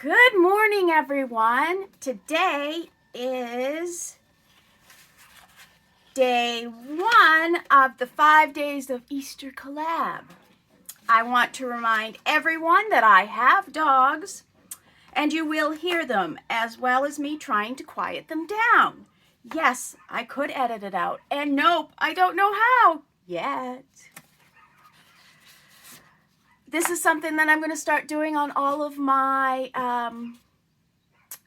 Good morning, everyone. Today is day 1 of the 5 days of Easter Collab. I want to remind everyone that I have dogs, and you will hear them, as well as me trying to quiet them down. Yes, I could edit it out, and nope, I don't know how yet. This is something that I'm going to start doing on all of my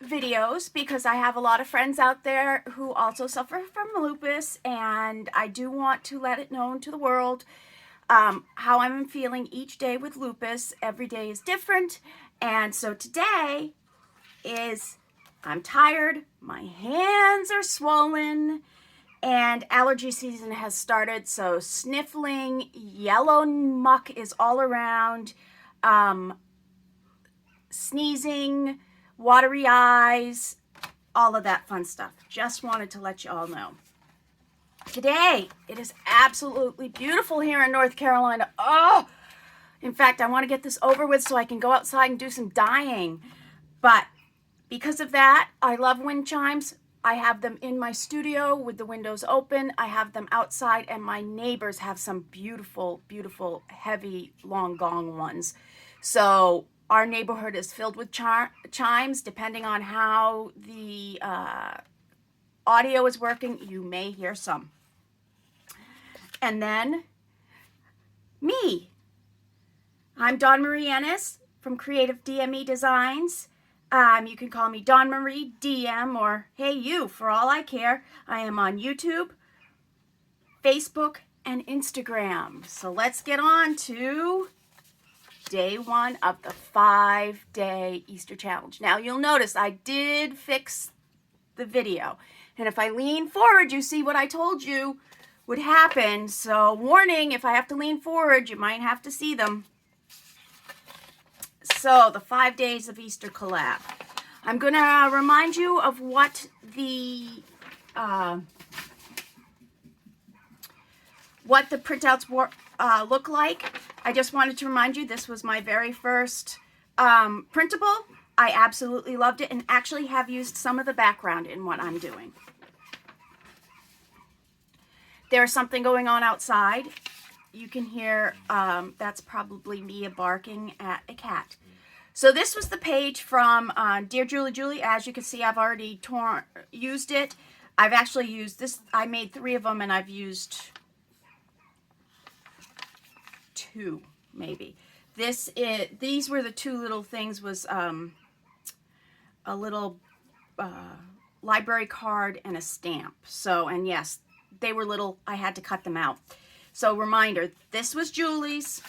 videos, because I have a lot of friends out there who also suffer from lupus, and I do want to let it known to the world how I'm feeling each day with lupus. Every day is different, and so today is I'm tired, my hands are swollen, and allergy season has started, so sniffling, yellow muck is all around, sneezing, watery eyes, all of that fun stuff. Just wanted to let you all know. Today, it is absolutely beautiful here in North Carolina. Oh, in fact, I want to get this over with so I can go outside and do some dyeing. But because of that, I love wind chimes. I have them in my studio with the windows open. I have them outside, and my neighbors have some beautiful, beautiful, heavy, long gong ones. So our neighborhood is filled with chimes. Depending on how the audio is working, you may hear some. And then me. I'm Dawn Marie Ennis from CreativeDMEDesigns. You can call me Dawn Marie DM or Hey You for all I care. I am on YouTube, Facebook, and Instagram. So let's get on to day 1 of the 5-day Easter challenge. Now you'll notice I did fix the video. And if I lean forward, you see what I told you would happen. So warning, if I have to lean forward, you might have to see them. So, the 5 days of Easter Collab. I'm going to remind you of what the printouts look like. I just wanted to remind you this was my very first printable. I absolutely loved it and actually have used some of the background in what I'm doing. There's something going on outside. You can hear, that's probably Mia barking at a cat. So this was the page from DearJulieJulie. As you can see, I've already used it. I've actually used this. I made 3 of them, and I've used 2, maybe. These were the 2 little things. Was a little library card and a stamp. So, and yes, they were little. I had to cut them out. So reminder, this was Julie's,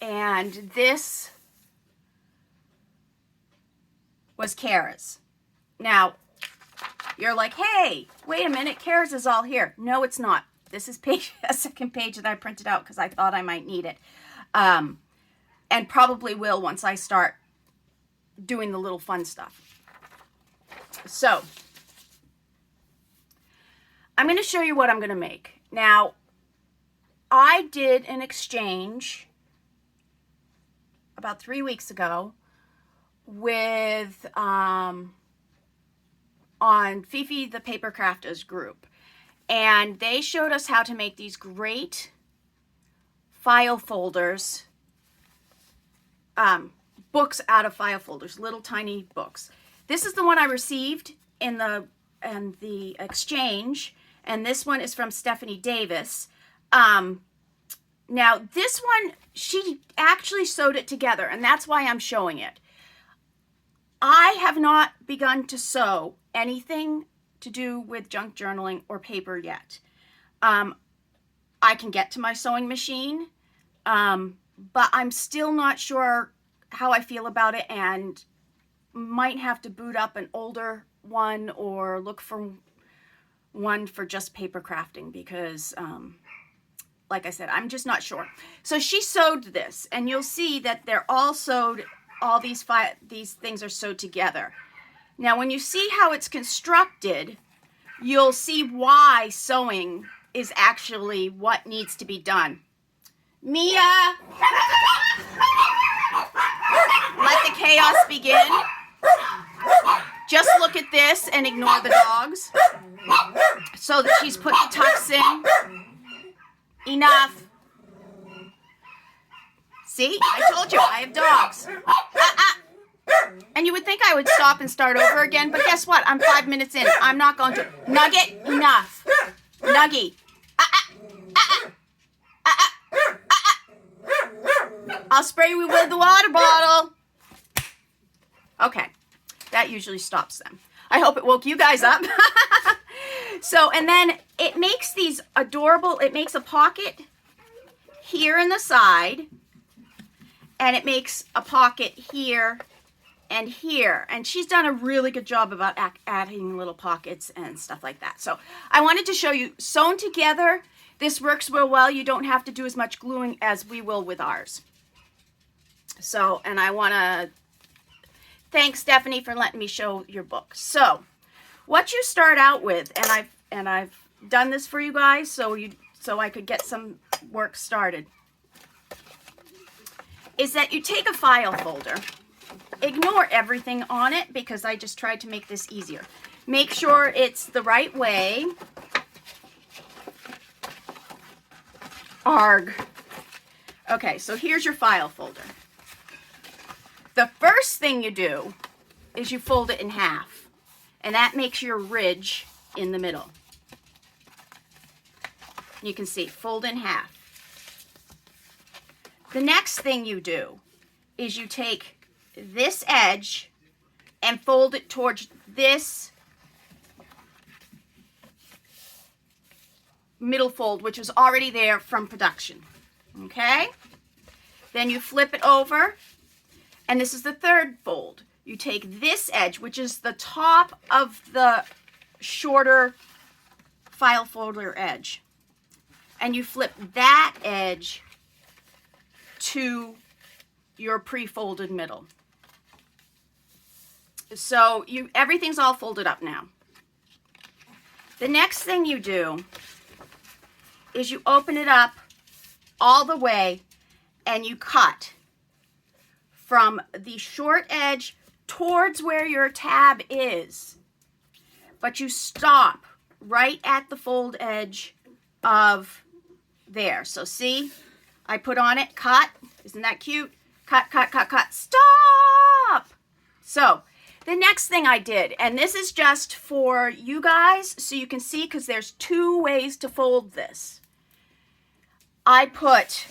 and this was Cara's. Now, you're like, hey, wait a minute, Cara's is all here. No, it's not. This is a second page that I printed out because I thought I might need it, and probably will once I start doing the little fun stuff. So I'm going to show you what I'm going to make. Now, I did an exchange about 3 weeks ago with on Fifi the Paper Crafters group, and they showed us how to make these great file folders, books out of file folders, little tiny books. This is the one I received in the exchange. And this one is from Stephanie Davis. Now, this one, she actually sewed it together, and that's why I'm showing it. I have not begun to sew anything to do with junk journaling or paper yet. I can get to my sewing machine, but I'm still not sure how I feel about it, and might have to boot up an older one or look for one for just paper crafting, because like I said, I'm just not sure. So she sewed this, and you'll see that they're all sewed. All these things are sewed together. Now, when you see how it's constructed, you'll see why sewing is actually what needs to be done. Mia! chaos begin. Just look at this and ignore the dogs. So that she's put the tucks in. Enough. See, I told you, I have dogs. And you would think I would stop and start over again, but guess what? I'm 5 minutes in. I'm not going to. Nugget, enough. Nuggy. I'll spray you with the water bottle. Okay, that usually stops them. I hope it woke you guys up. So, and then it makes these adorable, it makes a pocket here in the side, and it makes a pocket here and here. And she's done a really good job about adding little pockets and stuff like that. So I wanted to show you sewn together. This works real well. You don't have to do as much gluing as we will with ours. So, and I want to thank Stephanie for letting me show your book. So what you start out with, and I've done this for you guys so I could get some work started, is that you take a file folder. Ignore everything on it because I just tried to make this easier. Make sure it's the right way. Arg. Okay, so here's your file folder. The first thing you do is you fold it in half, and that makes your ridge in the middle. You can see, fold in half. The next thing you do is you take this edge and fold it towards this middle fold, which was already there from production. Okay? Then you flip it over, and this is the third fold. You take this edge, which is the top of the shorter file folder edge, and you flip that edge to your pre-folded middle. So everything's all folded up now. The next thing you do is you open it up all the way and you cut from the short edge towards where your tab is, but you stop right at the fold edge of there. So see, I put on it, cut. Isn't that cute? Cut, cut, cut, cut. Stop! So the next thing I did, and this is just for you guys so you can see, because there's two ways to fold this. I put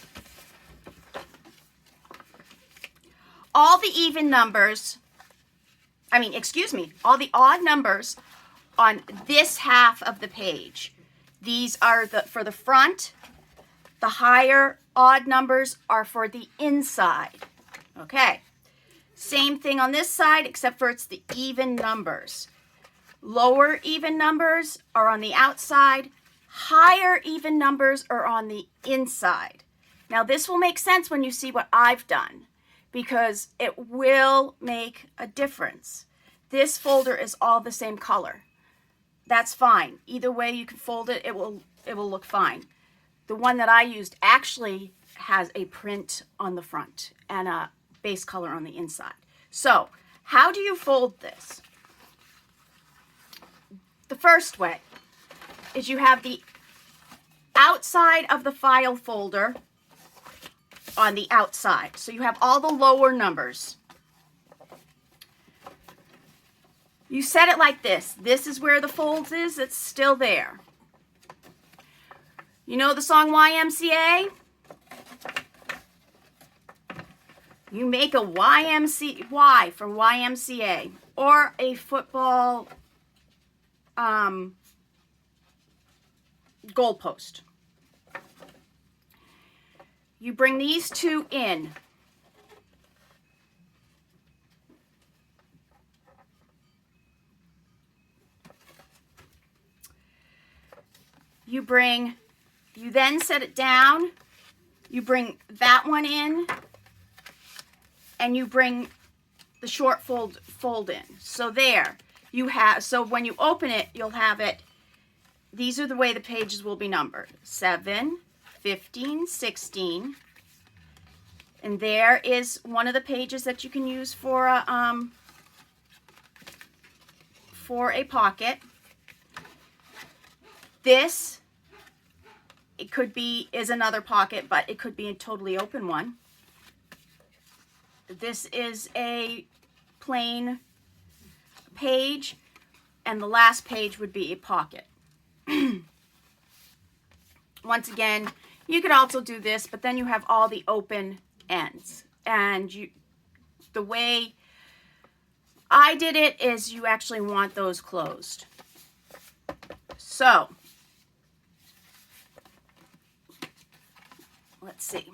all the even numbers, all the odd numbers on this half of the page. These are for the front. The higher odd numbers are for the inside. Okay. Same thing on this side, except for it's the even numbers. Lower even numbers are on the outside. Higher even numbers are on the inside. Now this will make sense when you see what I've done, because it will make a difference. This folder is all the same color. That's fine. Either way you can fold it, it will look fine. The one that I used actually has a print on the front and a base color on the inside. So how do you fold this? The first way is you have the outside of the file folder on the outside. So you have all the lower numbers. You set it like this. This is where the folds is. It's still there. You know the song YMCA? You make a Y from YMCA, or a football goalpost. You bring these two in. You then set it down. You bring that one in, and you bring the short fold in. So there you have, so when you open it, you'll have it. These are the way the pages will be numbered. 7, 15, 16. And there is one of the pages that you can use for a pocket. This, it could be, is another pocket, but it could be a totally open one. This is a plain page, and the last page would be a pocket. Once again, you could also do this, but then you have all the open ends. And the way I did it is you actually want those closed. So, let's see.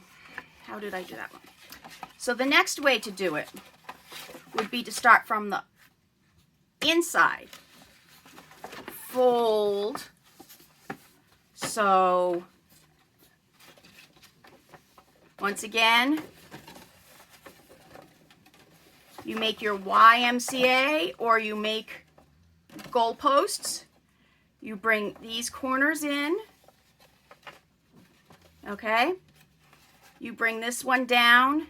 How did I do that one? So the next way to do it would be to start from the inside. Fold. So, once again, you make your YMCA or you make goalposts. You bring these corners in. Okay? You bring this one down.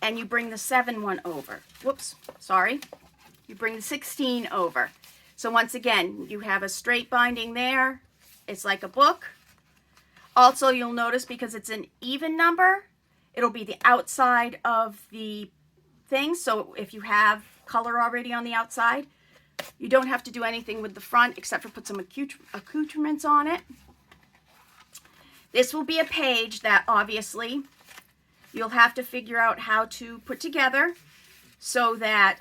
And you bring the 7 one over. Whoops, sorry. You bring the 16 over. So once again, you have a straight binding there. It's like a book. Also, you'll notice because it's an even number, it'll be the outside of the thing. So if you have color already on the outside, you don't have to do anything with the front except for put some accoutrements on it. This will be a page that obviously you'll have to figure out how to put together so that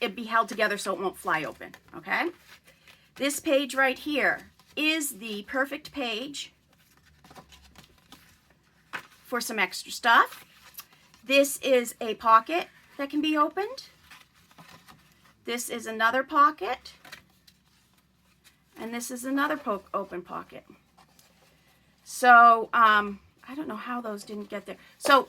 it be held together so it won't fly open, okay? This page right here is the perfect page for some extra stuff. This is a pocket that can be opened. This is another pocket. And this is another open pocket. So, I don't know how those didn't get there. So,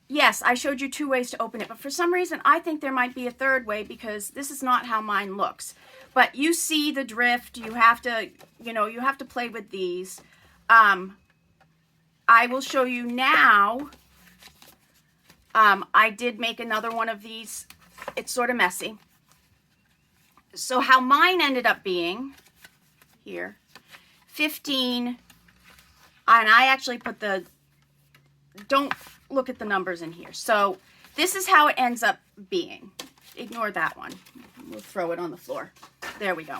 yes, I showed you 2 ways to open it, but for some reason I think there might be a third way because this is not how mine looks. But you see the drift. You have to, you have to play with these. I will show you now. I did make another one of these. It's sort of messy. So how mine ended up being, here, 15, and I actually put the, don't look at the numbers in here. So this is how it ends up being. Ignore that one. We'll throw it on the floor. There we go.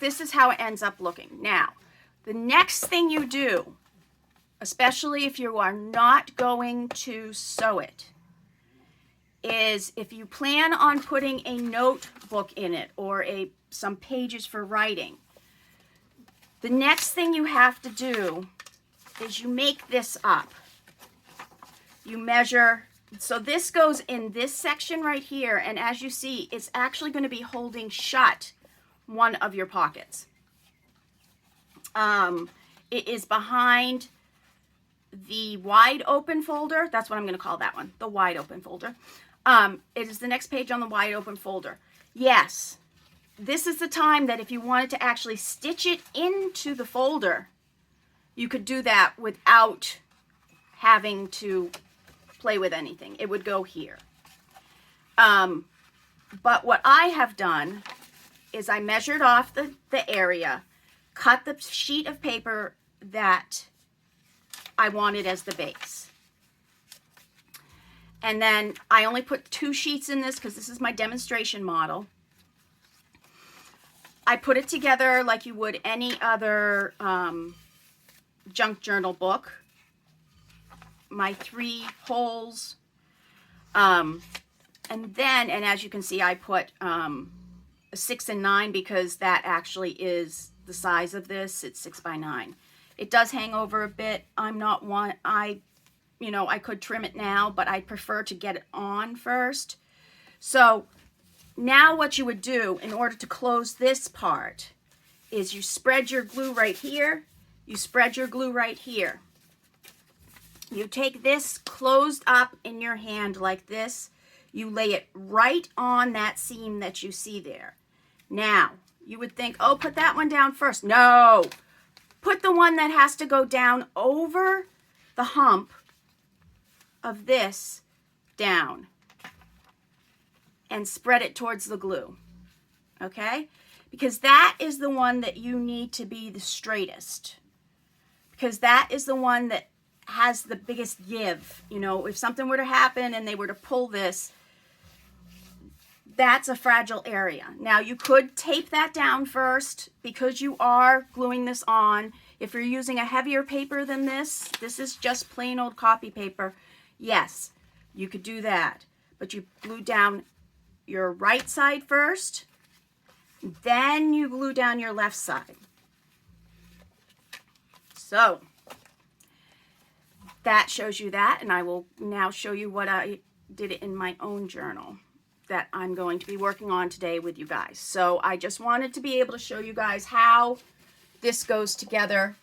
This is how it ends up looking. Now, the next thing you do, especially if you are not going to sew it, is if you plan on putting a notebook in it or some pages for writing, the next thing you have to do is you make this up. You measure, so this goes in this section right here, and as you see, it's actually going to be holding shut one of your pockets. It is behind the wide open folder. That's what I'm going to call that one, the wide open folder. It is the next page on the wide open folder. Yes, this is the time that if you wanted to actually stitch it into the folder, you could do that without having to play with anything. It would go here. But what I have done is I measured off the area, cut the sheet of paper that I wanted as the base. And then I only put 2 sheets in this because this is my demonstration model. I put it together like you would any other junk journal book. My 3 holes. And as you can see, I put a 6 and 9 because that actually is the size of this. It's 6 by 9. It does hang over a bit. I'm not one, I could trim it now, but I prefer to get it on first. So now what you would do in order to close this part is you spread your glue right here. You spread your glue right here. You take this closed up in your hand like this. You lay it right on that seam that you see there. Now, you would think, oh, put that one down first. No. Put the one that has to go down over the hump of this down and spread it towards the glue, okay? Because that is the one that you need to be the straightest, because that is the one that has the biggest give. You know, if something were to happen and they were to pull this, that's a fragile area. Now you could tape that down first because you are gluing this on. If you're using a heavier paper than this is just plain old copy paper, yes, you could do that. But you glue down your right side first, then you glue down your left side. So that shows you that, and I will now show you what I did in my own journal that I'm going to be working on today with you guys. So I just wanted to be able to show you guys how this goes together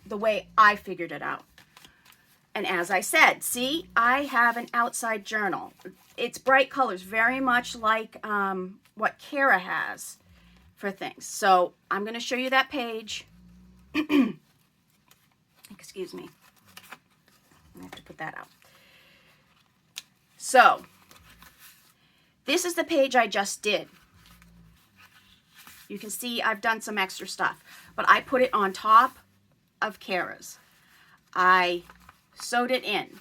the way I figured it out. And as I said, see, I have an outside journal. It's bright colors, very much like what Cara has for things. So I'm going to show you that page. Excuse me. I have to put that out. So this is the page I just did. You can see I've done some extra stuff, but I put it on top of Cara's. I sewed it in.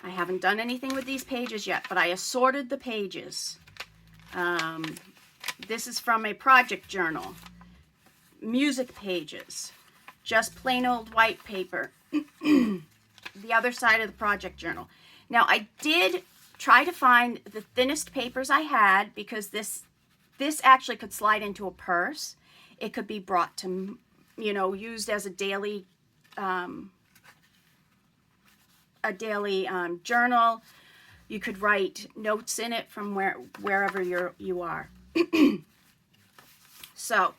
I haven't done anything with these pages yet, but I assorted the pages. This is from a project journal. Music pages. Just plain old white paper. The other side of the project journal. Now I did try to find the thinnest papers I had, because this actually could slide into a purse. It could be brought to, you know, used as a daily journal. You could write notes in it from wherever you are. So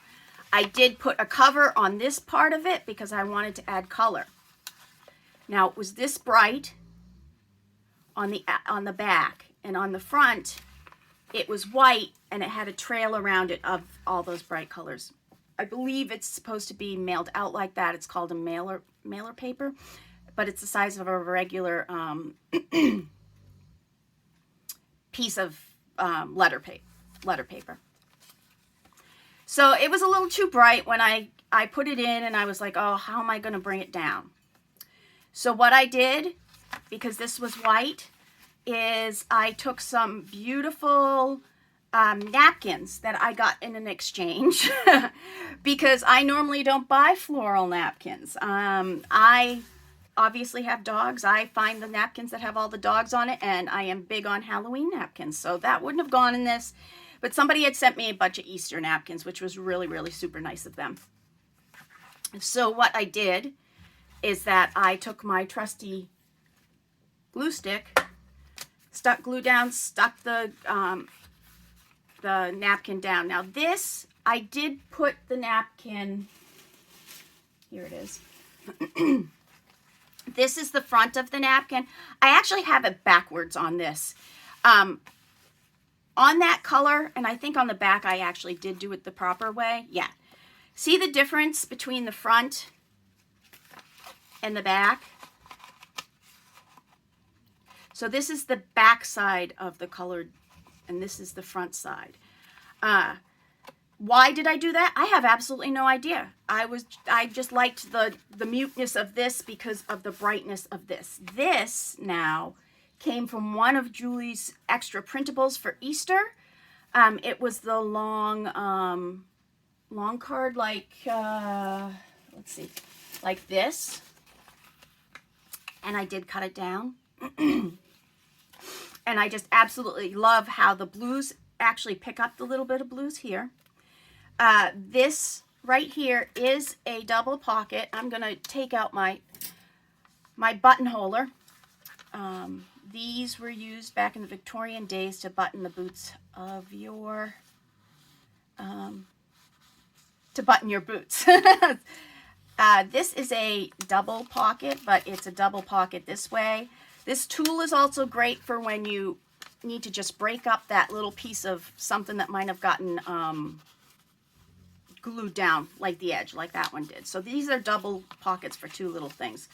I did put a cover on this part of it because I wanted to add color. Now it was this bright on the back, and on the front it was white, and it had a trail around it of all those bright colors. I believe it's supposed to be mailed out like that. It's called a mailer paper, but it's the size of a regular piece of letter paper. So it was a little too bright when I put it in, and I was like, oh, how am I going to bring it down? So what I did, because this was white, is I took some beautiful napkins that I got in an exchange because I normally don't buy floral napkins. I obviously have dogs. I find the napkins that have all the dogs on it, and I am big on Halloween napkins, so that wouldn't have gone in this. But somebody had sent me a bunch of Easter napkins, which was really, really super nice of them. So what I did is that I took my trusty glue stick, stuck the napkin down. Now this, I did put the napkin, here it is. This is the front of the napkin. I actually have it backwards on this. On that color, and I think on the back I actually did do it the proper way. Yeah. See the difference between the front and the back? So this is the back side of the colored, and this is the front side. Why did I do that? I have absolutely no idea. I just liked the muteness of this because of the brightness of this. This now came from one of Julie's extra printables for Easter. It was the long card, like let's see, like this. And I did cut it down. And I just absolutely love how the blues actually pick up the little bit of blues here. This right here is a double pocket. I'm going to take out my buttonholer. These were used back in the Victorian days to button the boots of your, boots. This is a double pocket, but it's a double pocket this way. This tool is also great for when you need to just break up that little piece of something that might have gotten glued down like the edge, like that one did. So these are double pockets for 2 little things,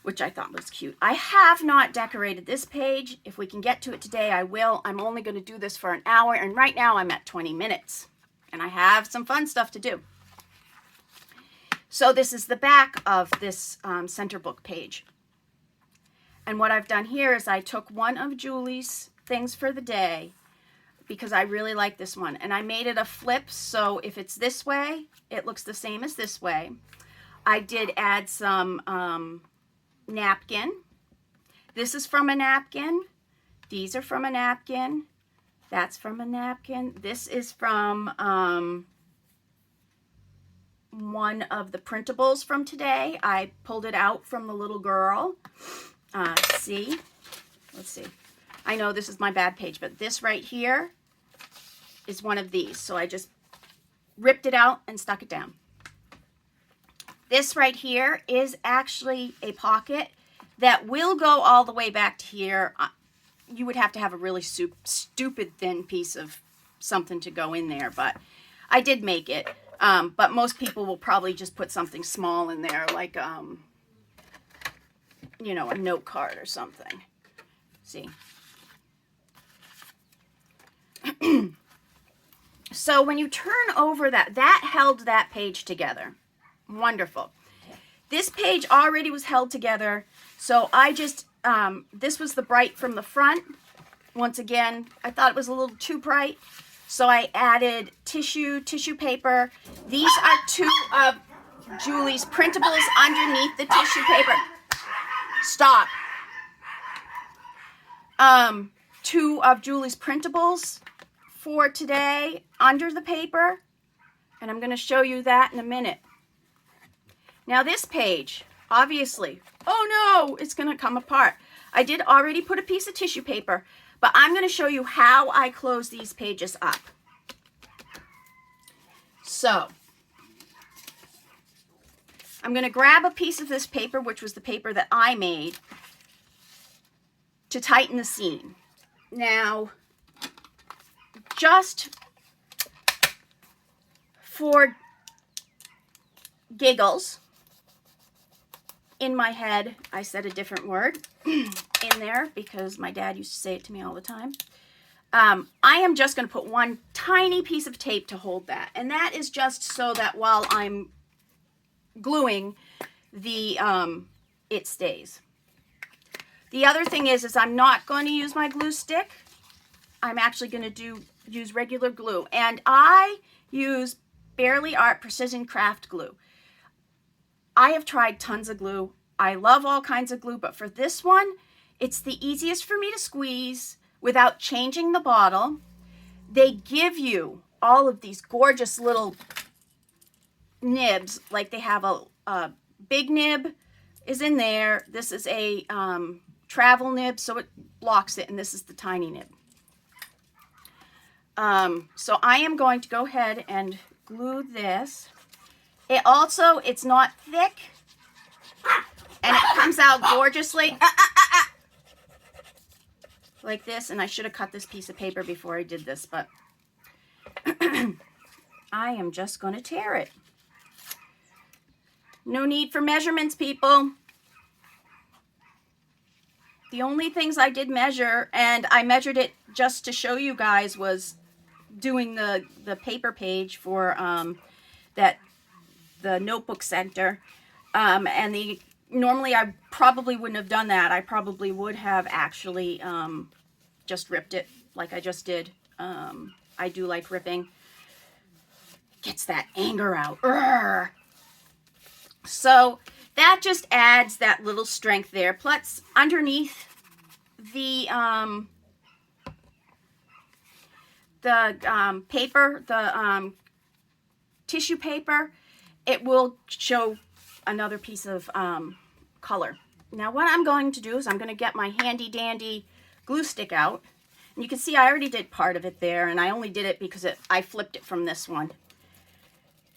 which I thought was cute. I have not decorated this page. If we can get to it today, I will. I'm only going to do this for an hour, and right now I'm at 20 minutes, and I have some fun stuff to do. So this is the back of this center book page. And what I've done here is I took one of Julie's things for the day, because I really like this one, and I made it a flip, so if it's this way, it looks the same as this way. I did add some napkin. This is from a napkin. These are from a napkin. That's from a napkin. This is from one of the printables from today. I pulled it out from the little girl. Let's see. I know this is my bad page, but this right here is one of these. So I just ripped it out and stuck it down. This right here is actually a pocket that will go all the way back to here. You would have to have a really stupid thin piece of something to go in there, but I did make it. But most people will probably just put something small in there, like, you know, a note card or something. See? So when you turn over that held that page together. Wonderful. This page already was held together, so I just, this was the bright from the front. Once again, I thought it was a little too bright, so I added tissue paper. These are 2 of Julie's printables underneath the tissue paper. Stop. 2 of Julie's printables for today under the paper, and I'm going to show you that in a minute. Now this page, obviously, oh no, it's going to come apart. I did already put a piece of tissue paper, but I'm going to show you how I close these pages up. So I'm going to grab a piece of this paper, which was the paper that I made, to tighten the seam. Now, just for giggles, in my head, I said a different word in there because my dad used to say it to me all the time. I am just going to put one tiny piece of tape to hold that. And that is just so that while I'm gluing, it stays. The other thing is I'm not going to use my glue stick. I'm actually going to use regular glue. And I use Barely Art Precision Craft glue. I have tried tons of glue. I love all kinds of glue, but for this one, it's the easiest for me to squeeze without changing the bottle. They give you all of these gorgeous little nibs, like they have a big nib is in there. This is a travel nib, so it blocks it, and this is the tiny nib. So I am going to go ahead and glue this. It's not thick, and it comes out gorgeously like this. And I should have cut this piece of paper before I did this, but I am just going to tear it. No need for measurements, people. The only things I did measure, and I measured it just to show you guys, was doing the paper page for the notebook center, and normally I probably wouldn't have done that. I probably would have actually just ripped it like I just did. I do like ripping. Gets that anger out. Urgh. So that just adds that little strength there. Plus underneath the paper, the tissue paper, it will show another piece of color. Now what I'm going to do is I'm going to get my handy dandy glue stick out. And you can see I already did part of it there, and I only did it because I flipped it from this one.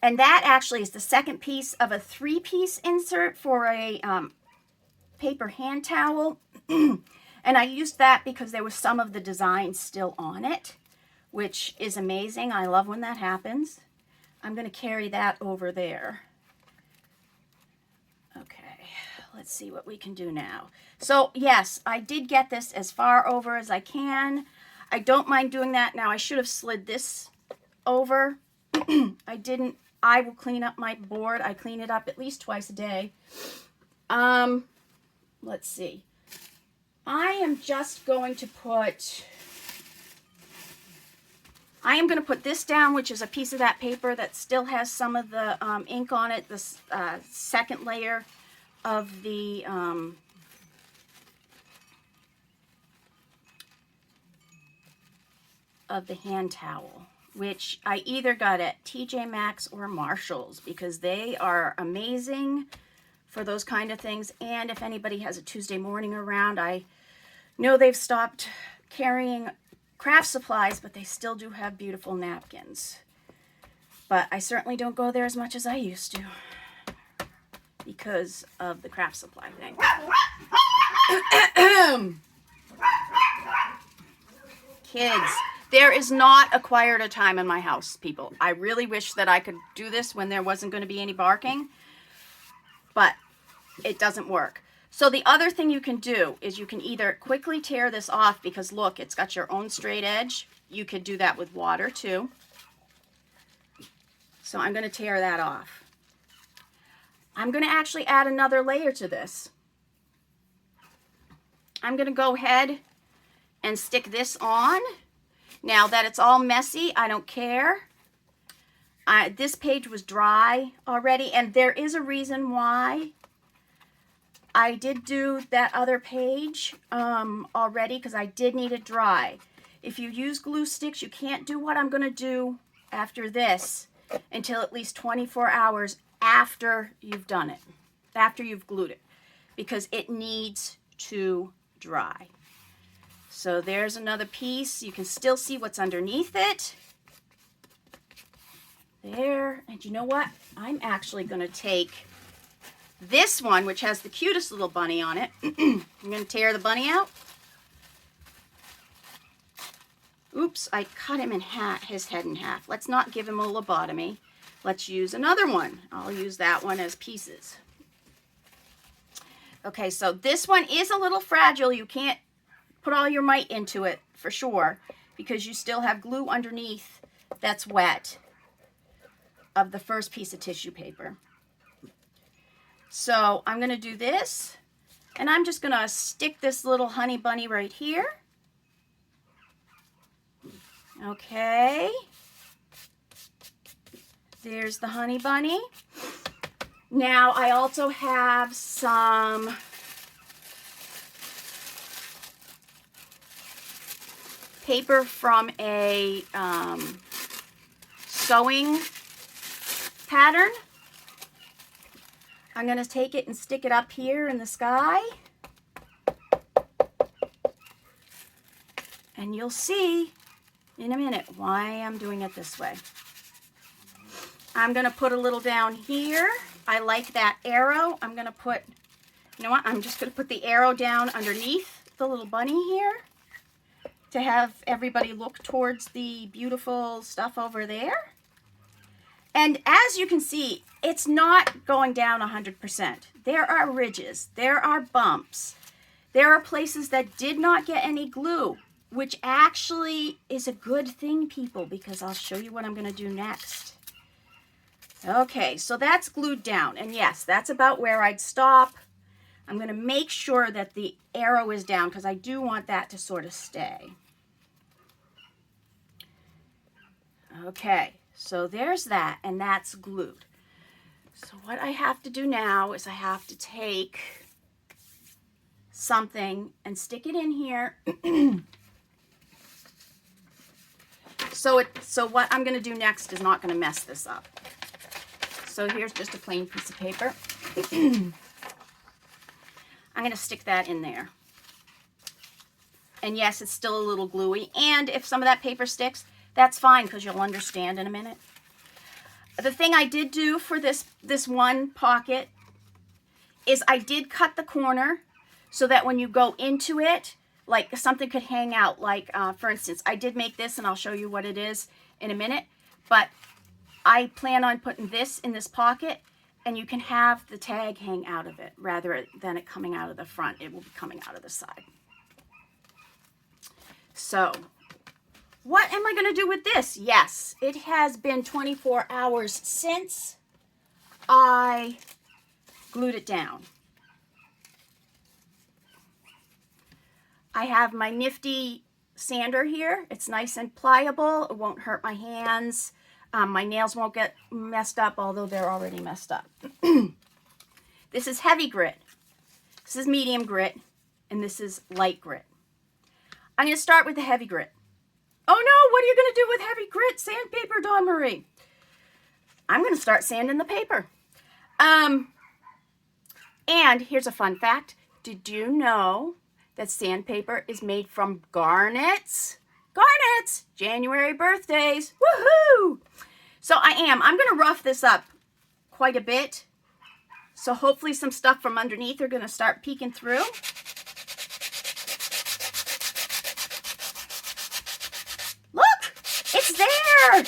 And that actually is the second piece of a 3-piece insert for a paper hand towel. And I used that because there was some of the design still on it, which is amazing. I love when that happens. I'm going to carry that over there. Okay, let's see what we can do now. So yes, I did get this as far over as I can. I don't mind doing that. Now I should have slid this over. I didn't. I will clean up my board. I clean it up at least twice a day. Let's see. I am just going to put... I am going to put this down, which is a piece of that paper that still has some of the ink on it, the second layer of the hand towel, which I either got at TJ Maxx or Marshall's because they are amazing for those kind of things. And if anybody has a Tuesday morning around, I know they've stopped carrying craft supplies, but they still do have beautiful napkins. But I certainly don't go there as much as I used to because of the craft supply thing. Kids, there is not a quieter time in my house, people. I really wish that I could do this when there wasn't going to be any barking, but it doesn't work. So the other thing you can do is you can either quickly tear this off because look, it's got your own straight edge. You could do that with water too. So I'm going to tear that off. I'm going to actually add another layer to this. I'm going to go ahead and stick this on. Now that it's all messy, I don't care. This page was dry already, and there is a reason why I did do that other page already because I did need it dry. If you use glue sticks, you can't do what I'm going to do after this until at least 24 hours after you've done it, after you've glued it, because it needs to dry. So there's another piece. You can still see what's underneath it. There. And you know what? I'm actually going to take this one, which has the cutest little bunny on it. I'm going to tear the bunny out. Oops, I cut him in half, his head in half. Let's not give him a lobotomy. Let's use another one. I'll use that one as pieces. Okay, so this one is a little fragile. You can't put all your might into it for sure because you still have glue underneath that's wet of the first piece of tissue paper. So I'm going to do this, and I'm just going to stick this little honey bunny right here. Okay. There's the honey bunny. Now I also have some paper from a sewing pattern. I'm going to take it and stick it up here in the sky. And you'll see in a minute why I'm doing it this way. I'm going to put a little down here. I like that arrow. I'm going to put, you know what? I'm just going to put the arrow down underneath the little bunny here to have everybody look towards the beautiful stuff over there. And as you can see, it's not going down 100%. There are ridges, there are bumps, there are places that did not get any glue, which actually is a good thing, people, because I'll show you what I'm going to do next. Okay, so that's glued down, and yes, that's about where I'd stop. I'm going to make sure that the arrow is down because I do want that to sort of stay. Okay, so there's that, and that's glued. So what I have to do now is I have to take something and stick it in here. So what I'm going to do next is not going to mess this up. So here's just a plain piece of paper. I'm going to stick that in there. And yes, it's still a little gluey. And if some of that paper sticks, that's fine because you'll understand in a minute. The thing I did do for this one pocket is I did cut the corner so that when you go into it, like something could hang out. Like, for instance, I did make this, and I'll show you what it is in a minute. But I plan on putting this in this pocket, and you can have the tag hang out of it rather than it coming out of the front. It will be coming out of the side. So what am I going to do with this? Yes, it has been 24 hours since I glued it down. I have my nifty sander here. It's nice and pliable. It won't hurt my hands. My nails won't get messed up, although they're already messed up. This is heavy grit. This is medium grit. And this is light grit. I'm going to start with the heavy grit. Oh no, what are you going to do with heavy grit sandpaper, Dawn Marie? I'm going to start sanding the paper. And here's a fun fact. Did you know that sandpaper is made from garnets? Garnets! January birthdays. Woohoo! So I'm going to rough this up quite a bit. So hopefully some stuff from underneath are going to start peeking through. Look! It's there!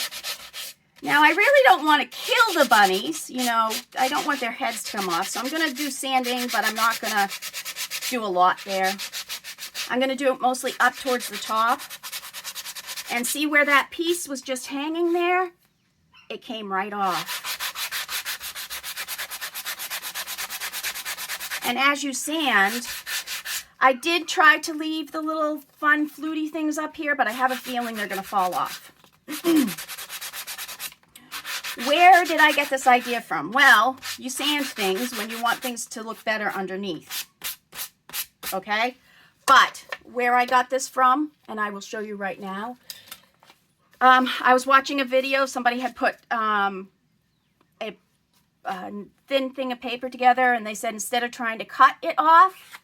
Now, I really don't want to kill the bunnies. You know, I don't want their heads to come off. So I'm going to do sanding, but I'm not going to do a lot there. I'm going to do it mostly up towards the top. And see where that piece was just hanging there? It came right off. And as you sand, I did try to leave the little fun fluty things up here, but I have a feeling they're going to fall off. Where did I get this idea from? Well, you sand things when you want things to look better underneath. Okay? But where I got this from, and I will show you right now, I was watching a video. Somebody had put a thin thing of paper together, and they said instead of trying to cut it off,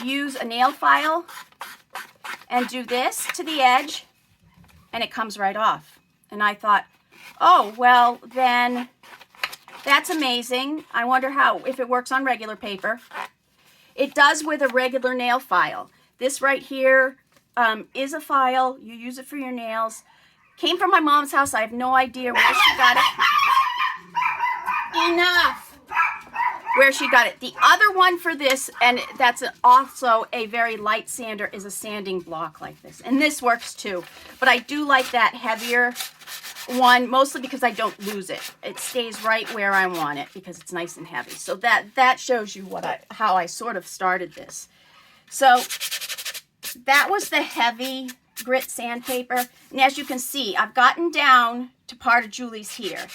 use a nail file and do this to the edge, and it comes right off. And I thought, oh, well, then that's amazing. I wonder if it works on regular paper. It does with a regular nail file. This right here is a file. You use it for your nails. Came from my mom's house. I have no idea where she got it. Enough! Where she got it. The other one for this, and that's also a very light sander, is a sanding block like this. And this works too. But I do like that heavier one, mostly because I don't lose it. It stays right where I want it because it's nice and heavy. So that shows you how I sort of started this. So that was the heavy grit sandpaper. And as you can see, I've gotten down to part of Julie's here.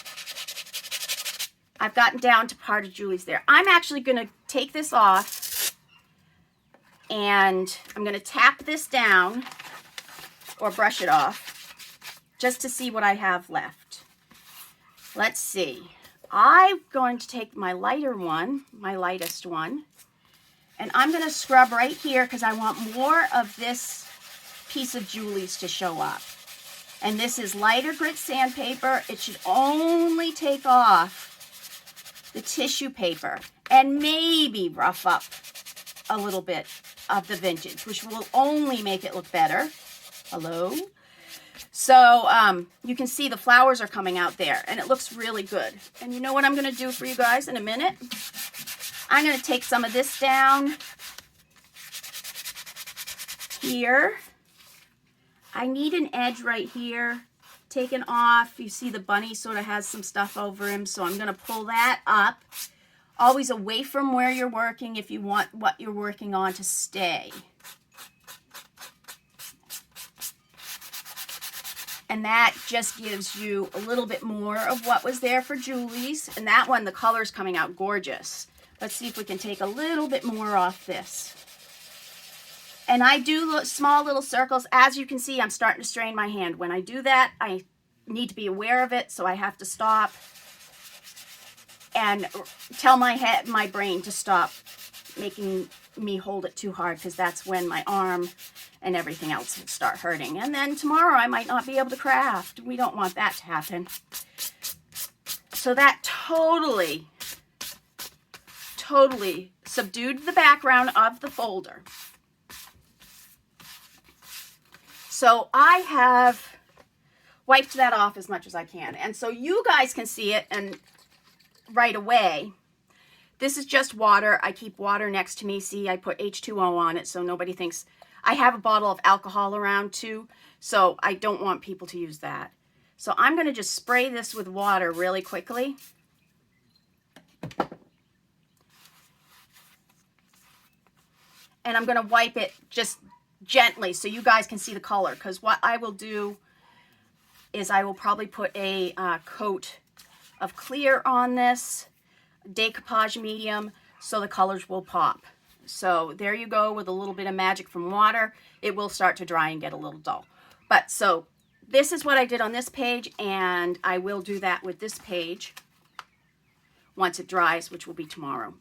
I've gotten down to part of Julie's there. I'm actually going to take this off and I'm going to tap this down or brush it off just to see what I have left. Let's see. I'm going to take my lighter one, my lightest one, and I'm going to scrub right here because I want more of this piece of Julie's to show up. And this is lighter grit sandpaper. It should only take off the tissue paper and maybe rough up a little bit of the vintage, which will only make it look better. Hello? So you can see the flowers are coming out there and it looks really good. And you know what I'm going to do for you guys in a minute? I'm going to take some of this down here. I need an edge right here taken off. You see the bunny sort of has some stuff over him, so I'm going to pull that up. Always away from where you're working if you want what you're working on to stay. And that just gives you a little bit more of what was there for Julie's. And that one, the color's coming out gorgeous. Let's see if we can take a little bit more off this. And I do small little circles. As you can see, I'm starting to strain my hand. When I do that, I need to be aware of it, so I have to stop and tell my brain to stop making me hold it too hard, because that's when my arm and everything else will start hurting. And then tomorrow I might not be able to craft. We don't want that to happen. So that totally subdued the background of the folder. So I have wiped that off as much as I can. And so you guys can see it and right away. This is just water. I keep water next to me. See, I put H2O on it so nobody thinks. I have a bottle of alcohol around too, so I don't want people to use that. So I'm going to just spray this with water really quickly. And I'm going to wipe it just gently so you guys can see the color, because what I will do is I will probably put a coat of clear on this, decoupage medium, so the colors will pop. So there you go with a little bit of magic from water. It will start to dry and get a little dull. But so this is what I did on this page, and I will do that with this page once it dries, which will be tomorrow.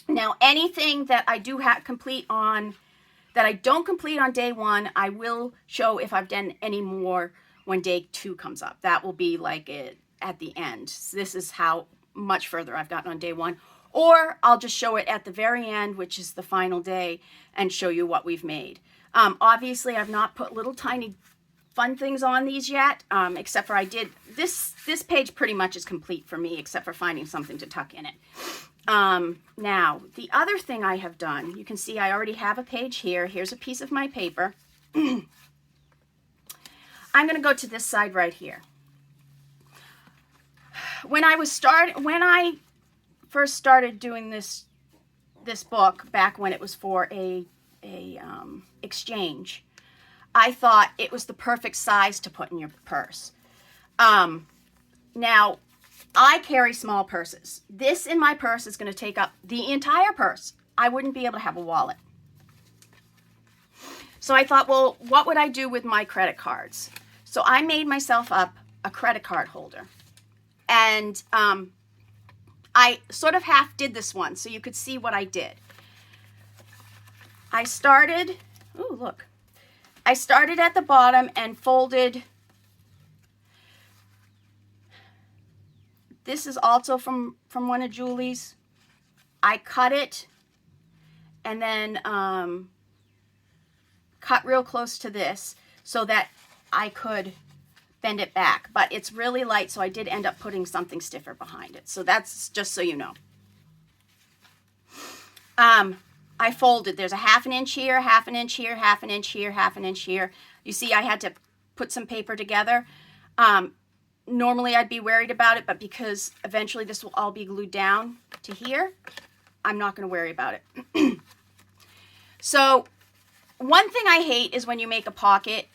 Now, anything that I do complete on, that I don't complete on day one, I will show if I've done any more when day 2 comes up. That will be like it at the end. So this is how much further I've gotten on day 1. Or I'll just show it at the very end, which is the final day, and show you what we've made. Obviously, I've not put little tiny fun things on these yet, except for I did, this page pretty much is complete for me, except for finding something to tuck in it. Now, the other thing I have done, you can see I already have a page here. Here's a piece of my paper. I'm going to go to this side right here. When I first started doing this book, back when it was for a exchange, I thought it was the perfect size to put in your purse. Now, I carry small purses. This in my purse is going to take up the entire purse. I wouldn't be able to have a wallet. So I thought, well, what would I do with my credit cards? So I made myself up a credit card holder. And I sort of half did this one so you could see what I did. I started, ooh, look. I started at the bottom and folded. This is also from one of Julie's. I cut it and then cut real close to this so that I could bend it back. But it's really light, so I did end up putting something stiffer behind it. So that's just so you know. I folded. There's a 1/2 inch here, 1/2 inch here, 1/2 inch here, 1/2 inch here. You see I had to put some paper together. Normally I'd be worried about it, but because eventually this will all be glued down to here, I'm not going to worry about it. So one thing I hate is when you make a pocket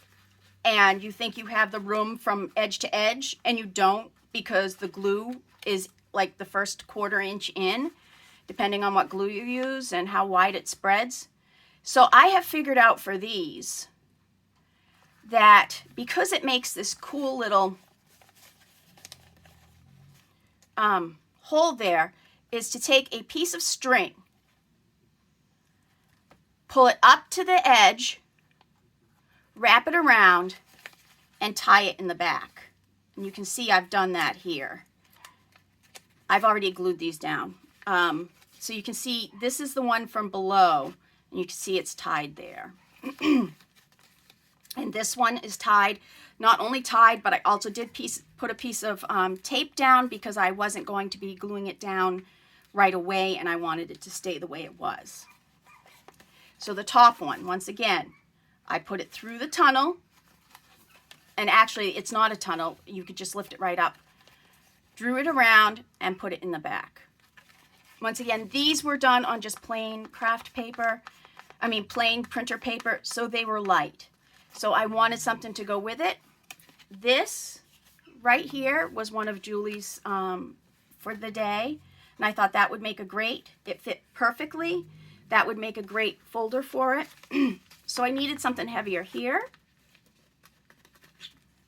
and you think you have the room from edge to edge and you don't, because the glue is like the first 1/4 inch in, depending on what glue you use and how wide it spreads. So I have figured out for these that because it makes this cool little hole there, is to take a piece of string, pull it up to the edge, wrap it around, and tie it in the back. And you can see I've done that here. I've already glued these down. So you can see this is the one from below, and you can see it's tied there. And this one is tied, not only tied, but I also did put a piece of tape down because I wasn't going to be gluing it down right away, and I wanted it to stay the way it was. So the top one, once again, I put it through the tunnel, and actually it's not a tunnel, you could just lift it right up, drew it around, and put it in the back. Once again, these were done on just plain craft paper, plain printer paper, so they were light. So I wanted something to go with it. This right here was one of Julie's for the day, and I thought that would make a great, it fit perfectly. That would make a great folder for it. So I needed something heavier here.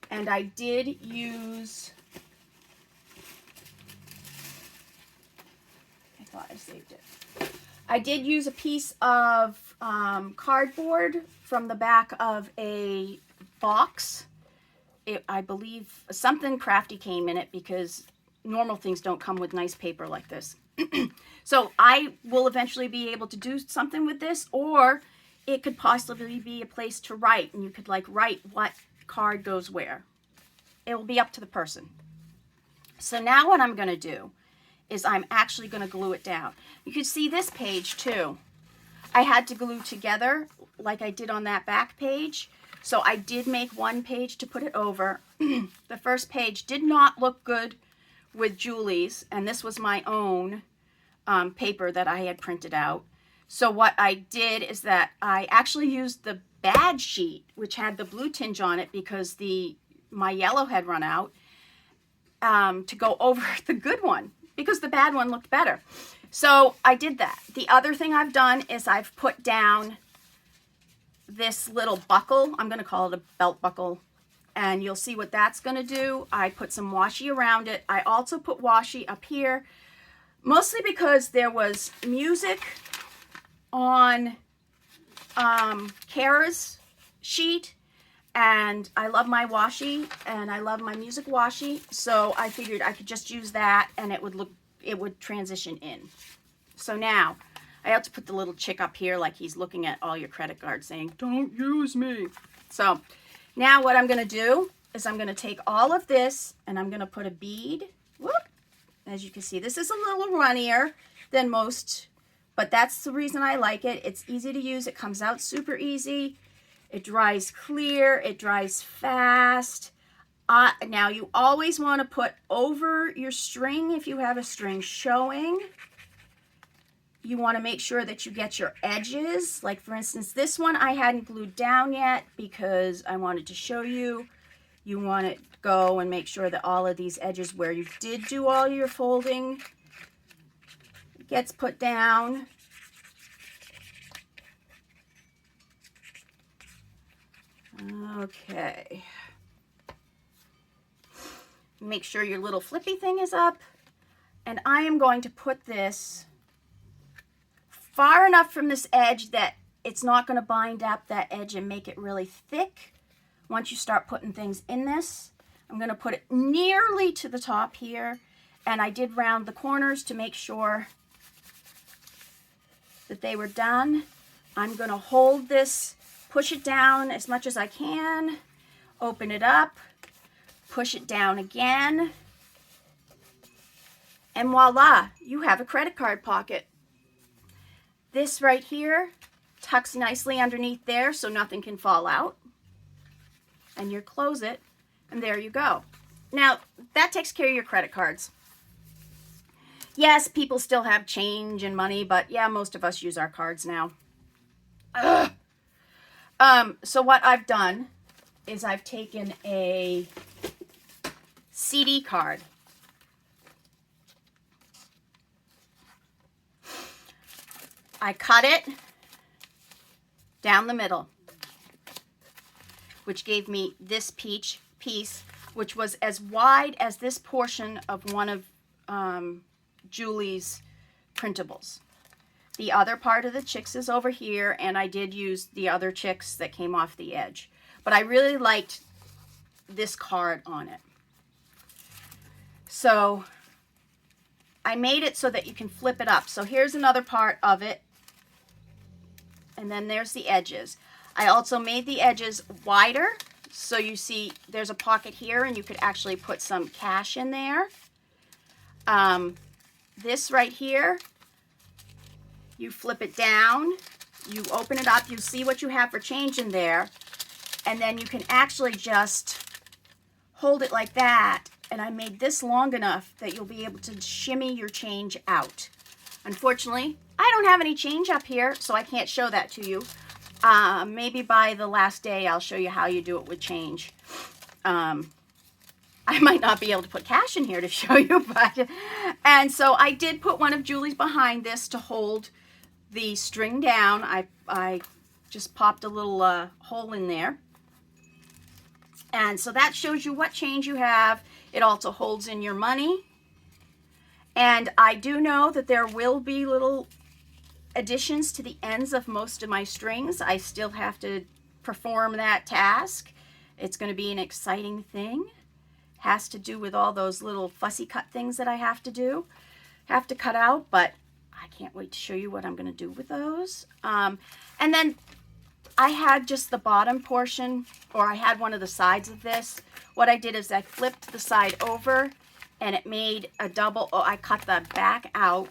And I did use, I thought I saved it. I did use a piece of cardboard from the back of a box. I believe something crafty came in it because normal things don't come with nice paper like this. So I will eventually be able to do something with this, or it could possibly be a place to write, and you could like write what card goes where. It will be up to the person. So now what I'm going to do is I'm actually going to glue it down. You can see this page too. I had to glue together like I did on that back page. So I did make one page to put it over. The first page did not look good with Julie's, and this was my own paper that I had printed out. So what I did is that I actually used the bad sheet, which had the blue tinge on it because my yellow had run out, to go over the good one because the bad one looked better. So I did that. The other thing I've done is I've put down this little buckle. I'm going to call it a belt buckle, and you'll see what that's going to do. I put some washi around it. I also put washi up here, mostly because there was music on Cara's sheet, and I love my washi and I love my music washi, so I figured I could just use that and it would transition in. So now I have to put the little chick up here like he's looking at all your credit cards saying, "Don't use me." So now what I'm going to do is I'm going to take all of this and I'm going to put a bead. Whoop. As you can see, this is a little runnier than most, but that's the reason I like it. It's easy to use. It comes out super easy. It dries clear. It dries fast. Now you always want to put over your string if you have a string showing. You want to make sure that you get your edges. Like for instance, this one I hadn't glued down yet because I wanted to show you. You want to go and make sure that all of these edges where you did do all your folding gets put down. Okay. Make sure your little flippy thing is up. And I am going to put this far enough from this edge that it's not going to bind up that edge and make it really thick. Once you start putting things in this, I'm going to put it nearly to the top here. And I did round the corners to make sure that they were done. I'm going to hold this, push it down as much as I can, open it up, push it down again, and voila, you have a credit card pocket. This right here tucks nicely underneath there so nothing can fall out. And you close it, and there you go. Now, that takes care of your credit cards. Yes, people still have change and money, but yeah, most of us use our cards now. So what I've done is I've taken a CD card. I cut it down the middle, which gave me this piece, which was as wide as this portion of one of Julie's printables. The other part of the chicks is over here, and I did use the other chicks that came off the edge. But I really liked this card on it. So I made it so that you can flip it up. So here's another part of it. And then there's the edges. I also made the edges wider. So you see there's a pocket here, and you could actually put some cash in there. This right here, you flip it down, you open it up, you see what you have for change in there, and then you can actually just hold it like that. And I made this long enough that you'll be able to shimmy your change out. Unfortunately, I don't have any change up here, so I can't show that to you. Maybe by the last day, I'll show you how you do it with change. I might not be able to put cash in here to show you, but, and so I did put one of Julie's behind this to hold the string down. I just popped a little hole in there. And so that shows you what change you have. It also holds in your money. And I do know that there will be little additions to the ends of most of my strings. I still have to perform that task. It's going to be an exciting thing. Has to do with all those little fussy cut things that I have to cut out, but I can't wait to show you what I'm going to do with those. And then I had just the bottom portion, or I had one of the sides of this. What I did is I flipped the side over and it made a double. Oh, I cut the back out,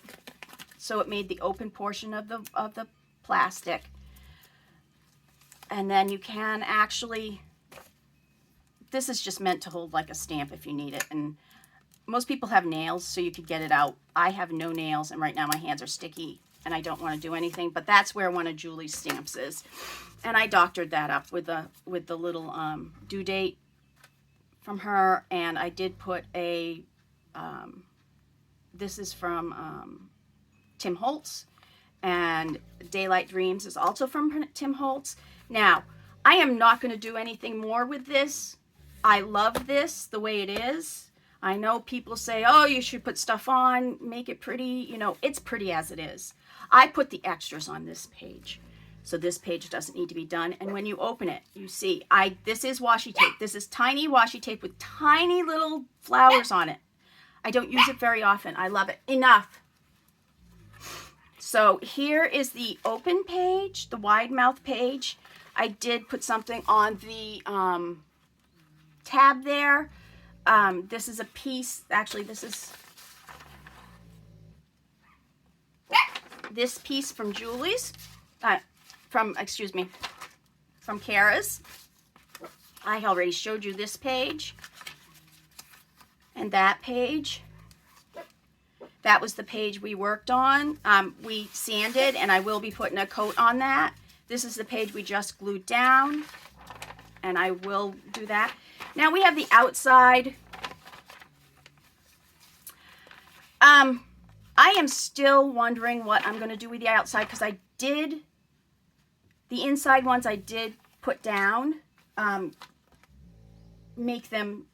so it made the open portion of the plastic. And then you can actually, this is just meant to hold like a stamp if you need it. And most people have nails, so you could get it out. I have no nails, and right now my hands are sticky and I don't want to do anything, but that's where one of Julie's stamps is. And I doctored that up with the little due date from her, and I did put a, this is from Tim Holtz, and Daylight Dreams is also from Tim Holtz. Now, I am not going to do anything more with this. I love this the way it is. I know people say, oh, you should put stuff on, make it pretty. You know, it's pretty as it is. I put the extras on this page, so this page doesn't need to be done. And when you open it, you see, this is washi tape. This is tiny washi tape with tiny little flowers on it. I don't use it very often. I love it. Enough. So here is the open page, the wide mouth page. I did put something on the tab there. This is a piece, actually this piece from Julie's, from Cara's. I already showed you this page and that page. That was the page we worked on. We sanded, and I will be putting a coat on that. This is the page we just glued down, and I will do that. Now we have the outside. I am still wondering what I'm going to do with the outside, because I did, the inside ones I did put down, make them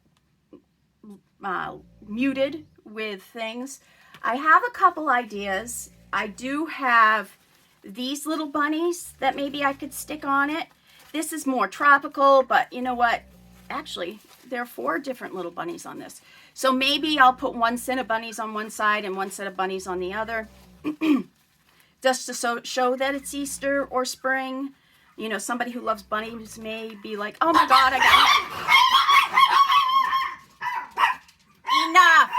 muted with things. I have a couple ideas. I do have these little bunnies that maybe I could stick on it. This is more tropical, but you know what? Actually, there are 4 different little bunnies on this. So maybe I'll put one set of bunnies on one side and one set of bunnies on the other. Just to show that it's Easter or spring. You know, somebody who loves bunnies may be like, oh my God, I got enough.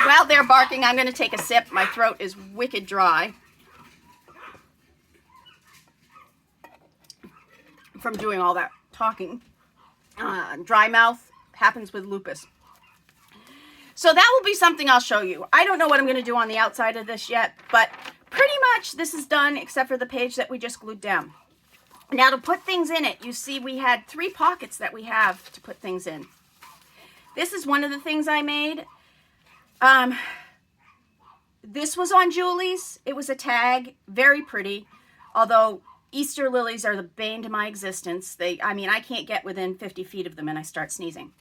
While they're barking, I'm going to take a sip. My throat is wicked dry from doing all that talking. Dry mouth happens with lupus. So that will be something I'll show you. I don't know what I'm going to do on the outside of this yet, but pretty much this is done except for the page that we just glued down. Now to put things in it, you see we had 3 pockets that we have to put things in. This is one of the things I made. This was on Julie's. It was a tag, very pretty, although Easter lilies are the bane to my existence. I mean, I can't get within 50 feet of them and I start sneezing.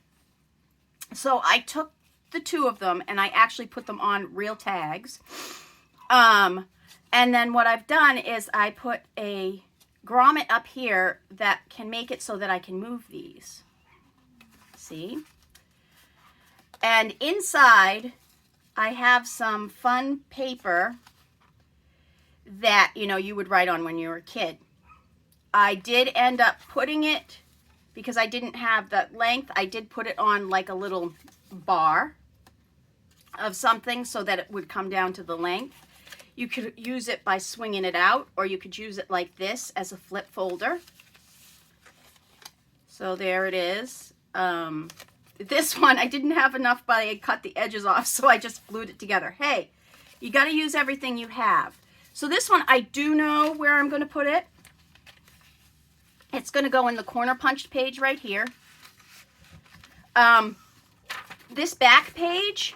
So I took the 2 of them and I actually put them on real tags. And then what I've done is I put a grommet up here that can make it so that I can move these. See? And inside, I have some fun paper that, you know, you would write on when you were a kid. I did end up putting it, because I didn't have that length, I did put it on like a little bar of something so that it would come down to the length. You could use it by swinging it out, or you could use it like this as a flip folder. So there it is. This one, I didn't have enough, but I cut the edges off, so I just glued it together. Hey, you got to use everything you have. So this one, I do know where I'm going to put it. It's going to go in the corner punched page right here. This back page,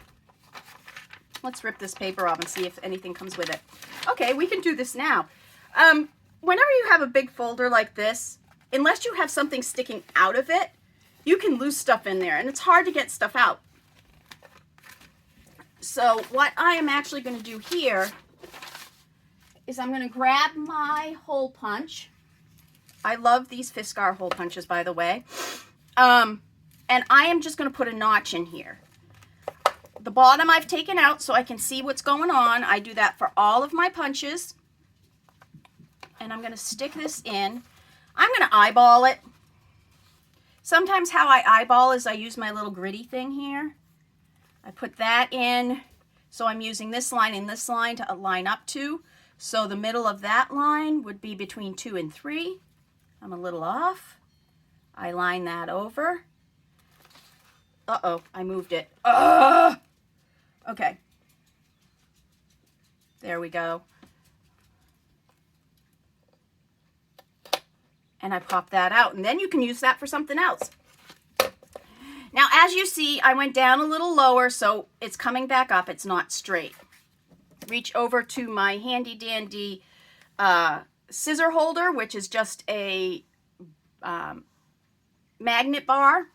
let's rip this paper off and see if anything comes with it. Okay, we can do this now. Whenever you have a big folder like this, unless you have something sticking out of it, you can lose stuff in there, and it's hard to get stuff out. So what I am actually going to do here is I'm going to grab my hole punch. I love these Fiskar hole punches, by the way. And I am just going to put a notch in here. The bottom I've taken out so I can see what's going on. I do that for all of my punches. and I'm going to stick this in. I'm going to eyeball it. Sometimes how I eyeball is I use my little gritty thing here. I put that in, so I'm using this line and this line to line up to. So the middle of that line would be between 2 and 3. I'm a little off. I line that over. Uh-oh, I moved it. Okay. There we go. And I pop that out, and then you can use that for something else. Now, as you see, I went down a little lower, so it's coming back up. It's not straight. Reach over to my handy dandy scissor holder, which is just a magnet bar.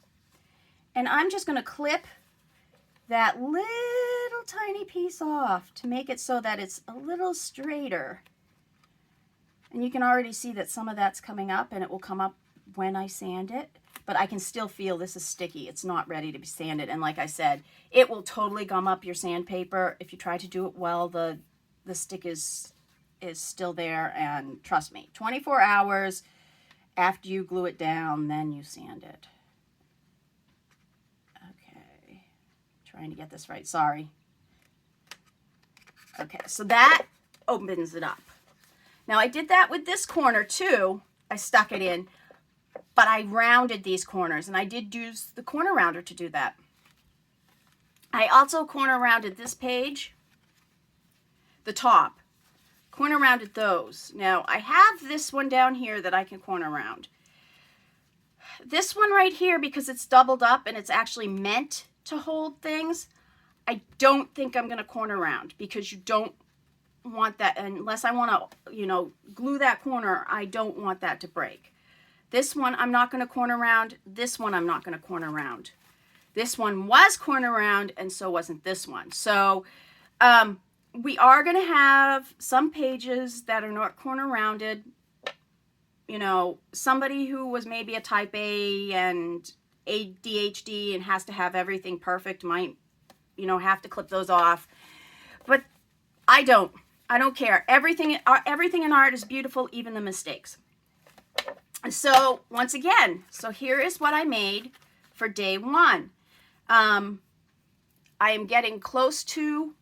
And I'm just going to clip that little tiny piece off to make it so that it's a little straighter. And you can already see that some of that's coming up, and it will come up when I sand it. But I can still feel this is sticky. It's not ready to be sanded. And like I said, it will totally gum up your sandpaper. If you try to do it well, the stick is still there. And trust me, 24 hours after you glue it down, then you sand it. Okay, trying to get this right. Sorry. Okay, so that opens it up. Now I did that with this corner too. I stuck it in, but I rounded these corners, and I did use the corner rounder to do that. I also corner rounded this page, the top, corner rounded those. Now I have this one down here that I can corner round. This one right here, because it's doubled up and it's actually meant to hold things, I don't think I'm going to corner round, because you don't want that, unless I want to, you know, glue that corner, I don't want that to break. This one I'm not going to corner round. This one I'm not going to corner round. This one was corner round, and so wasn't this one. So we are going to have some pages that are not corner rounded. You know, somebody who was maybe a type A and ADHD and has to have everything perfect might, you know, have to clip those off. But I don't care. Everything in art is beautiful, even the mistakes. So once again, so here is what I made for day one. I am getting close to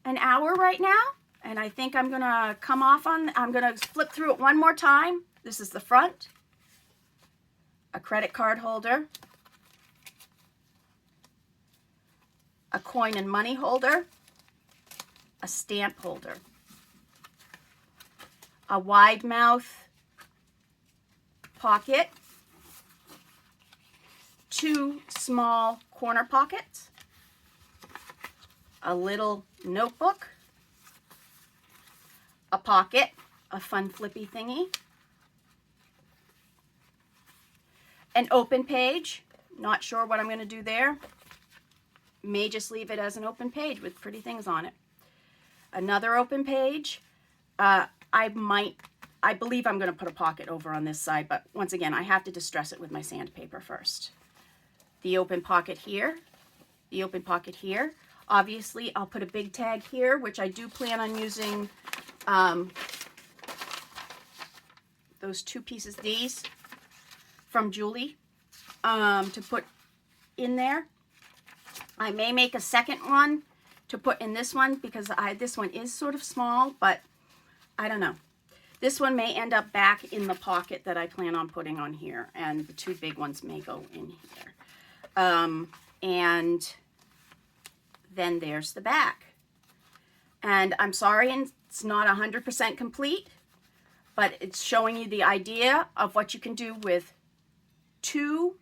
an hour right now, and I think I'm gonna I'm gonna flip through it one more time. This is the front, a credit card holder, a coin and money holder, a stamp holder, a wide mouth pocket, 2 small corner pockets, a little notebook, a pocket, a fun flippy thingy, an open page. Not sure what I'm going to do there. May just leave it as an open page with pretty things on it. Another open page. I believe I'm going to put a pocket over on this side, but once again, I have to distress it with my sandpaper first. The open pocket here, the open pocket here. Obviously, I'll put a big tag here, which I do plan on using those 2 pieces, these from Julie, to put in there. I may make a second one to put in this one, because this one is sort of small, but I don't know. This one may end up back in the pocket that I plan on putting on here, and the 2 big ones may go in here. And then there's the back. And I'm sorry it's not 100% complete, but it's showing you the idea of what you can do with 2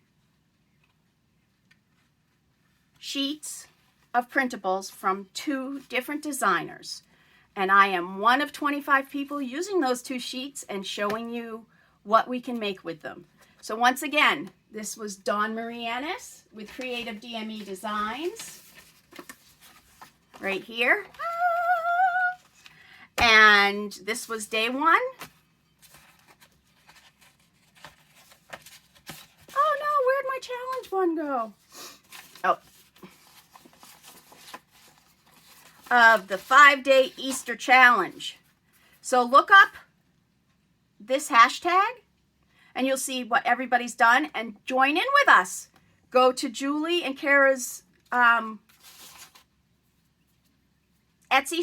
sheets of printables from 2 different designers. And I am one of 25 people using those 2 sheets and showing you what we can make with them. So once again, this was Dawn Marie Ennis with CreativeDMEDesigns right here. And this was day 1. Oh no, where'd my challenge one go? Oh. Of the 5-day Easter challenge. So look up this hashtag and you'll see what everybody's done and join in with us. Go to Julie and Kara's Etsy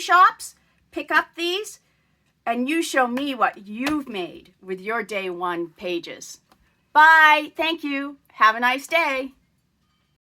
shops, pick up these, and you show me what you've made with your day one pages. Bye. Thank you. Have a nice day.